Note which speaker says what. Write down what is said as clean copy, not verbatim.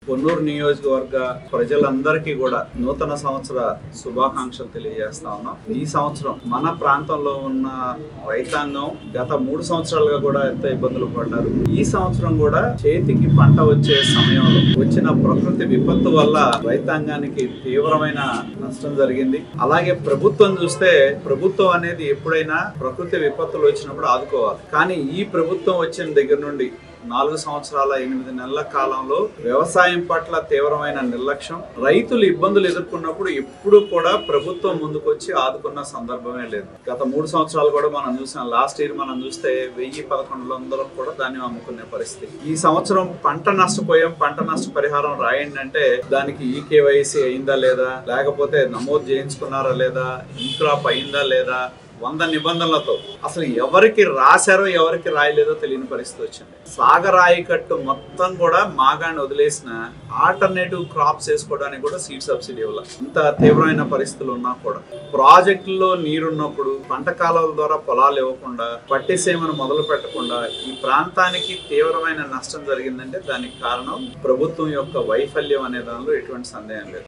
Speaker 1: పొన్నూరు నియోజకవర్గ ప్రజలందరికీ కూడా నూతన సంవత్సర శుభాకాంక్షలు తెలియజేస్తా ఉన్నాం. ఈ సంవత్సరం మన ప్రాంతంలో ఉన్న రైతాంగం గత 3 సంవత్సరాలుగా కూడా ఎంతో ఇబ్బందులు పడ్డారు. ఈ సంవత్సరం కూడా చేతికి పంట వచ్చే సమయంలో వచ్చిన ప్రకృతి విపత్తు వల్ల రైతాంగానికి తీవ్రమైన నష్టం జరిగింది. అలాగే ప్రభుత్వం చూస్తే ప్రభుత్వం అనేది ఎప్పుడైనా ప్రకృతి విపత్తులు వచ్చినప్పుడు ఆదుకోవాలి. కానీ ఈ ప్రభుత్వం వచ్చిన దగ్గర నుండి 4 సంవత్సరాల 8 నెలల కాలంలో వ్యవసాయం పట్ల తీవ్రమైన నిర్లక్ష్యం, రైతులు ఇబ్బందులు ఎదుర్కొన్నప్పుడు ఎప్పుడు కూడా ప్రభుత్వం ముందుకొచ్చి ఆదుకున్న సందర్భమే లేదు. గత 3 సంవత్సరాలు కూడా మనం చూసాం. లాస్ట్ ఇయర్ మనం చూస్తే 1000-1100 కూడా ధాన్యం అమ్ముకునే పరిస్థితి. ఈ సంవత్సరం పంట నష్టపోయాం, పంట నష్ట పరిహారం రాయండి అంటే దానికి ఈకేవైసీ అయిందా లేదా, లేకపోతే నమోదు చేయించుకున్నారా లేదా, ఇన్క్రాప్ అయిందా లేదా, 100 నిబంధనలతో అసలు ఎవరికి రాశారో ఎవరికి రాయలేదో తెలియని పరిస్థితి వచ్చింది. సాగరాయి కట్టు మొత్తం కూడా మాగాన్ని వదిలేసిన ఆల్టర్నేటివ్ క్రాప్స్ వేసుకోవడానికి కూడా సీడ్ సబ్సిడీ ఇవ్వాలి. ఇంత తీవ్రమైన పరిస్థితులు ఉన్నా కూడా ప్రాజెక్టుల్లో నీరున్నప్పుడు పంట కాలువల ద్వారా పొలాలు ఇవ్వకుండా పట్టిసీమను మొదలు పెట్టకుండా ఈ ప్రాంతానికి తీవ్రమైన నష్టం జరిగిందంటే దానికి కారణం ప్రభుత్వం యొక్క వైఫల్యం అనే దానిలో ఎటువంటి సందేహం లేదు.